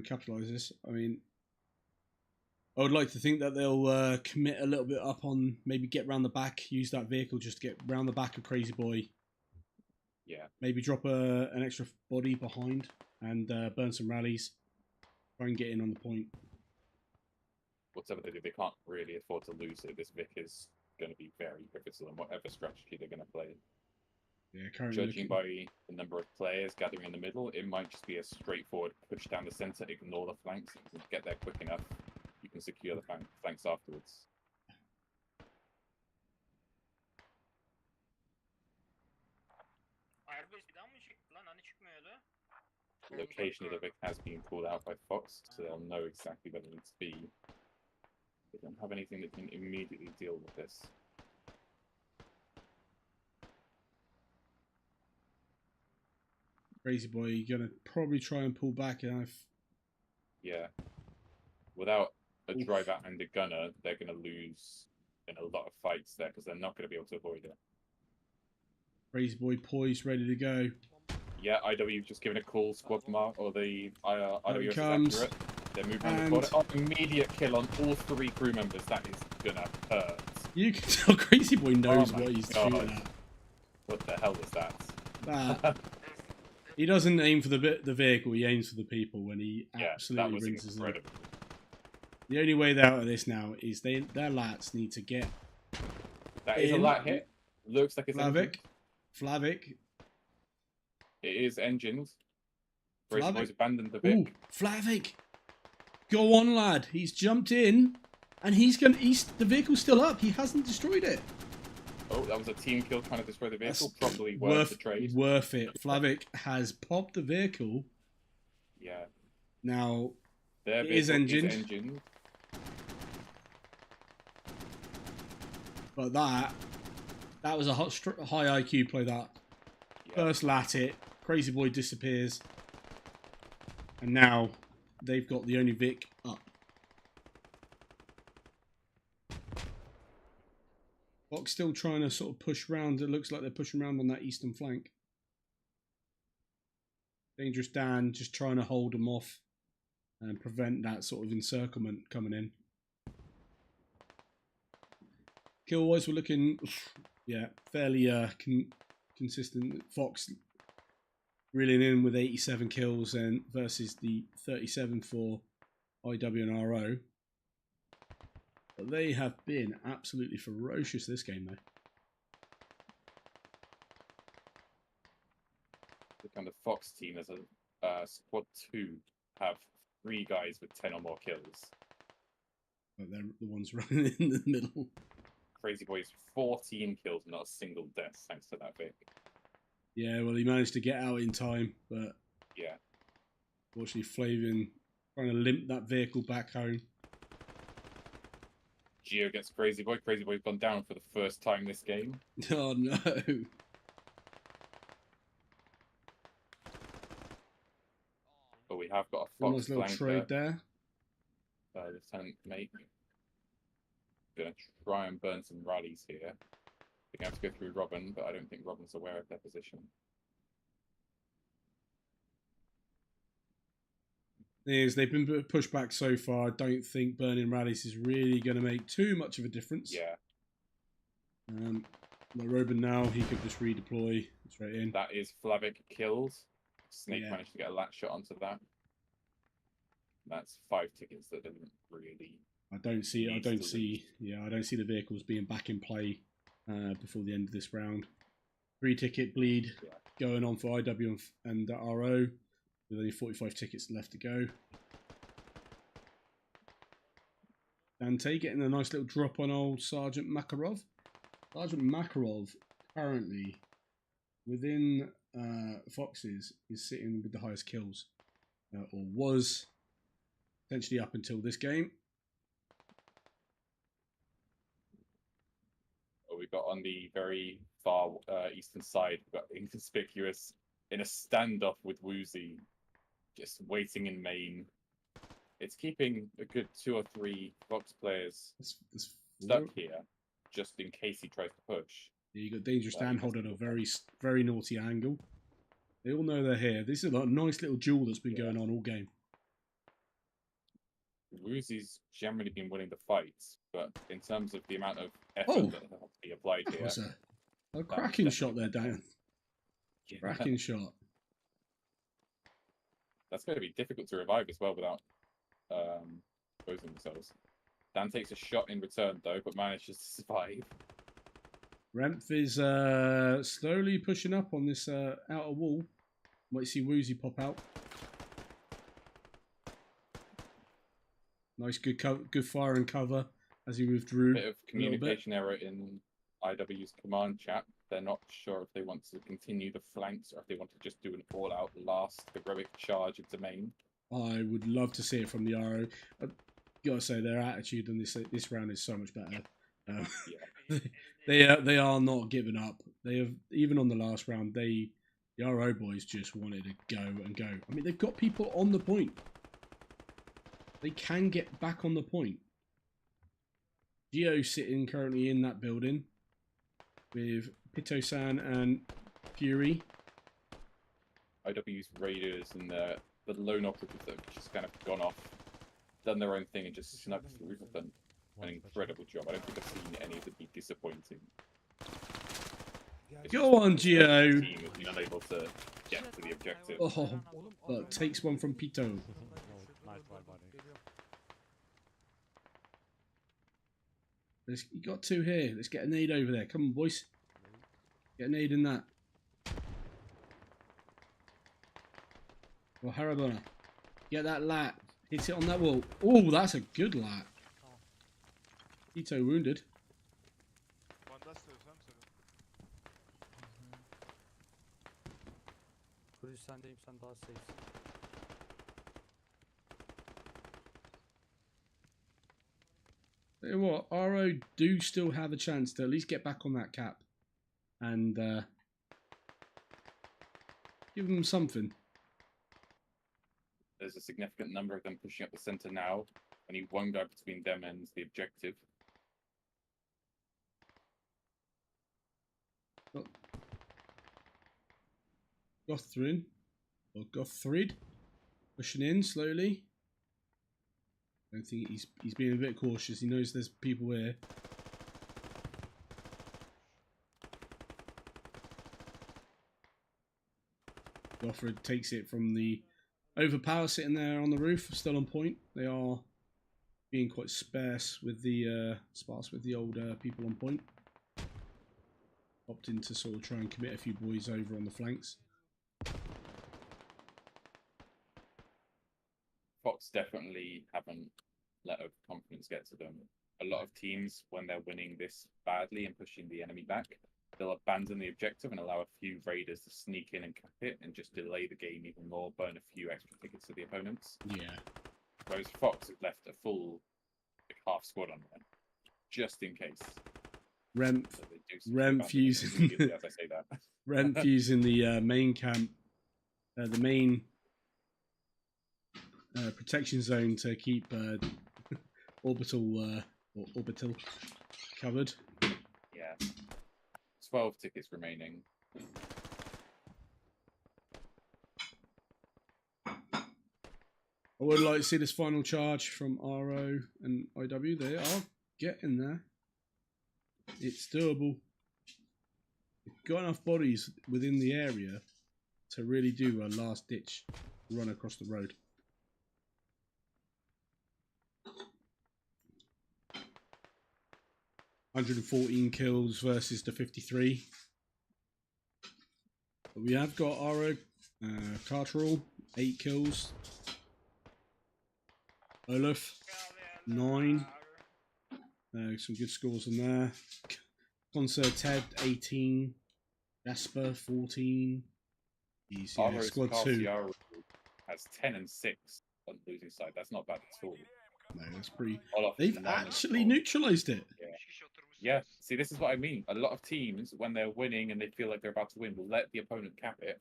capitalize this. I mean, I would like to think that they'll commit a little bit up on maybe get round the back, use that vehicle just to get round the back of Crazy Boy. Yeah. Maybe drop an extra body behind and burn some rallies. Try and get in on the point. Whatever they do, they can't really afford to lose it. This Vic is going to be very pivotal in whatever strategy they're going to play. Yeah, currently Judging by the number of players gathering in the middle, it might just be a straightforward push down the center, ignore the flanks, and get there quick enough. You can secure the flanks afterwards. Airbase bir daha mı çıktı lan? Hani çıkmıyordu? The location of the Vic has been pulled out by Fox, so they'll know exactly where they need to be. They don't have anything that can immediately deal with this. Crazy Boy, you're gonna probably try and pull back, and Yeah. Without a driver and a gunner, they're going to lose in a lot of fights there because they're not going to be able to avoid it. Crazy Boy poised, ready to go. Yeah, IW just given a call, squad mark, or the IW is comes. accurate. They're moving around the corner. Oh, immediate kill on all 3 crew members. That is gonna hurt. You can tell Crazy Boy knows what he's shooting at. What the hell was that? He doesn't aim for the vehicle, he aims for the people when he Yeah, absolutely that was rinses them. incredible. The only way out of this now is their lats need to get That is a lat hit. Looks like it's Flavic. It is engined. Crazy Flavic. Boys abandoned the Ooh, Vic. Flavic. Go on, lad. He's jumped in and the vehicle's still up. He hasn't destroyed it. Oh, that was a team kill trying to destroy the vehicle. Probably worth the trade. Worth it. Flavic has popped the vehicle. Yeah. Now, Their it is vehicle engined. But that was a high IQ play, that. Yeah. First lat it. Crazy Boy disappears. And now they've got the only Vic up. Fox still trying to sort of push round. It looks like they're pushing around on that eastern flank. Dangerous Dan just trying to hold them off and prevent that sort of encirclement coming in. Kill-wise, we're looking, yeah, fairly consistent. Fox reeling in with 87 kills and versus the 37 for IW and RO. But they have been absolutely ferocious this game, though. The kind of Fox team as a squad 2 have 3 guys with 10 or more kills. But they're the ones running in the middle. Crazy Boys 14 kills, not a single death thanks to that Vic. Yeah, well, he managed to get out in time, but yeah, fortunately, Flavian trying to limp that vehicle back home. Geo gets Crazy Boy. Crazy Boy's gone down for the first time this game. Oh no! But we have got a A Fox nice little trade there. Lieutenant Mate. Gonna try and burn some rallies here. They're gonna have to go through Robin, but I don't think Robin's aware of their position. They've been pushed back so far. I don't think burning rallies is really going to make too much of a difference. Yeah. Like Robin now, he could just redeploy straight in. That is Flavic kills. Snake managed to get a lat shot onto that. That's 5 tickets that didn't really. I don't see the vehicles being back in play before the end of this round. 3 ticket bleed going on for IW and RO. With only 45 tickets left to go. Dante getting a nice little drop on old Sergeant Makarov. Sergeant Makarov currently within Foxes is sitting with the highest kills, or was potentially up until this game. We've got on the very far eastern side, we've got Inconspicuous in a standoff with Woozy. Just waiting in main. It's keeping a good 2 or 3 Fox players stuck here, just in case he tries to push. Yeah, you got Dangerous Dan holding a very naughty angle. They all know they're here. This is a nice little duel that's been going on all game. Woozy's generally been winning the fights, but in terms of the amount of effort Oh! that has to be applied That here, was a cracking shot there, Dan. yeah, Cracking shot. that's going to be difficult to revive as well without exposing themselves. Dan takes a shot in return though, but manages to survive. Remph is slowly pushing up on this outer wall. Might see Woozy pop out. Nice, good fire and cover as he withdrew. Bit of communication error in IW's command chat. They're not sure if they want to continue the flanks or if they want to just do an all-out last heroic charge into main. I would love to see it from the RO. I gotta say their attitude in this round is so much better. Yeah. They are not giving up. They have, even on the last round, the RO boys just wanted to go and go. I mean, they've got people on the point. They can get back on the point. Geo sitting currently in that building with Pito-san and Fury. IW's Raiders and the lone operatives that have just kind of gone off, done their own thing and just snuck through with them. An incredible job. I don't think I've seen any of them be disappointing. It's Go just on, the Geo. team has been unable to get to the objective. Oh, but takes one from Pito. Nice try, buddy. You got two here. Let's get a nade over there. Come on, boys. Get a nade in that. Well, Harabona. Get that lat. Hit it on that wall. Oh, that's a good lat. Ito wounded. Kurucu sendeyim, sen daha safe'sin. Tell you what, RO do still have a chance to at least get back on that cap and give them something. There's a significant number of them pushing up the centre now. Only one guy between them and the objective. Gothrin, or Gothrid, pushing in slowly. I think he's being a bit cautious. He knows there's people here. Gothrid takes it from the overpower sitting there on the roof, still on point. They are being quite sparse with the old people on point. Opting to sort of try and commit a few boys over on the flanks. Fox definitely haven't let overconfidence get to them. A lot of teams, when they're winning this badly and pushing the enemy back, they'll abandon the objective and allow a few raiders to sneak in and cap it and just delay the game even more, burn a few extra tickets to the opponents. Yeah. Whereas Fox have left a full half squad on there, just in case. Remph using as I say that. Remph using the main camp, the main protection zone to keep orbital covered. Yeah. 12 tickets remaining. I would like to see this final charge from RO and IW. They are getting there. It's doable. We've got enough bodies within the area to really do a last ditch run across the road. $114 kills versus the 53. But we have got RO Carterall, 8 kills. Olaf, 9. Some good scores in there. Concert Ted, 18. Jasper, 14. Easy. Yeah, squad 2 has 10 and 6 on the losing side. That's not bad at all. No, that's pretty. Olaf They've actually neutralized it. Yeah. Yeah, see, this is what I mean. A lot of teams, when they're winning and they feel like they're about to win, will let the opponent cap it.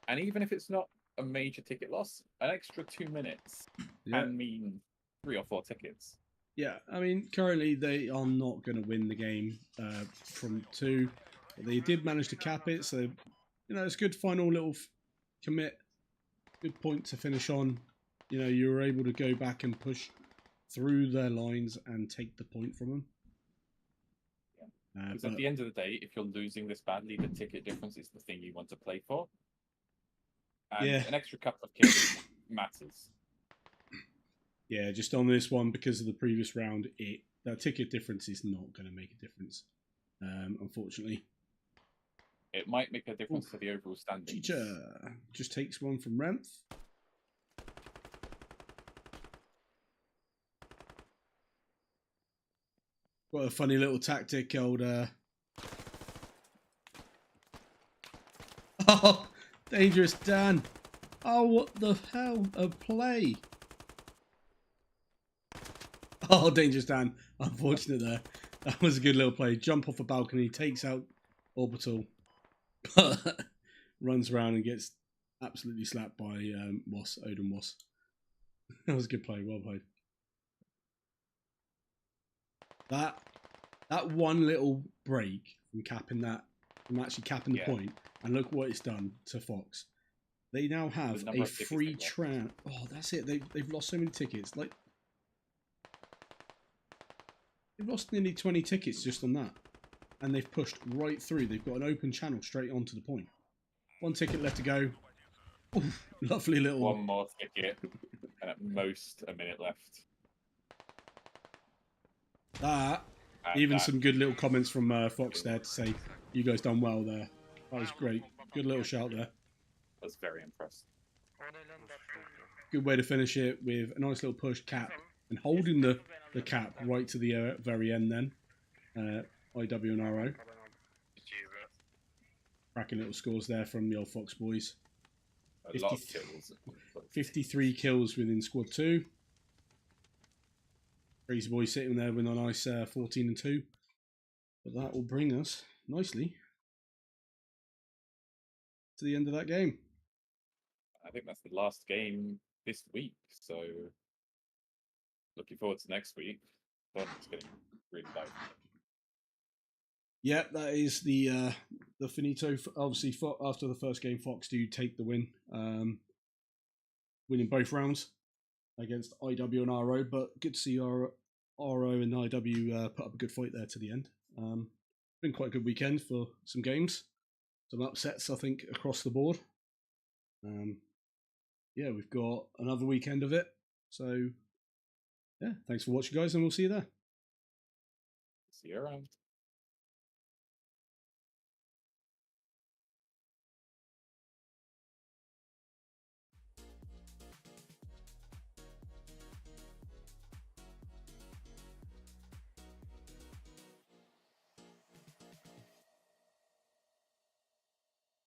And even if it's not a major ticket loss, an extra 2 minutes can mean 3 or 4 tickets. Yeah, I mean, currently they are not going to win the game from 2. But they did manage to cap it, so, you know, it's a good final little commit. Good point to finish on. You know, you were able to go back and push through their lines and take the point from them. Because at the end of the day, if you're losing this badly, the ticket difference is the thing you want to play for. And Yeah. an extra couple of kills matters. Yeah, just on this one, because of the previous round, that ticket difference is not going to make a difference, unfortunately. It might make a difference to the overall standings. Teacher just takes one from Renth. What a funny little tactic, old. Oh, dangerous Dan. Oh, what the hell? A play. Oh, dangerous Dan. Unfortunate there. That was a good little play. Jump off a balcony, takes out Orbital, runs around and gets absolutely slapped by Woss, Odin Woss. That was a good play. Well played. That one little break from capping that, from actually capping the point, and look what it's done to Fox. They now have a free tran. Oh, that's it. They've lost so many tickets. Like, they've lost nearly 20 tickets just on that, and they've pushed right through. They've got an open channel straight onto the point. One ticket left to go. Oof, lovely little. One more ticket, and at most a minute left. Even some good little comments from Fox there to say, you guys done well there. That was great. Good little shout there. I was very impressed. Good way to finish it with a nice little push cap and holding the cap right to the very end then. IW and RO. Cracking little scores there from the old Fox boys. A lot of kills. 53 kills within squad 2. Crazy boy sitting there with a nice 14 and 2. But that will bring us nicely to the end of that game. I think that's the last game this week, so looking forward to next week. It's getting really light. Yeah, that is the finito. Obviously, after the first game, Fox do take the win, winning both rounds against IW and RO. But good to see RO and IW put up a good fight there to the end. Been quite a good weekend for some games, some upsets I think across the board. Yeah, we've got another weekend of it. So yeah, thanks for watching, guys, and we'll see you there. See you around.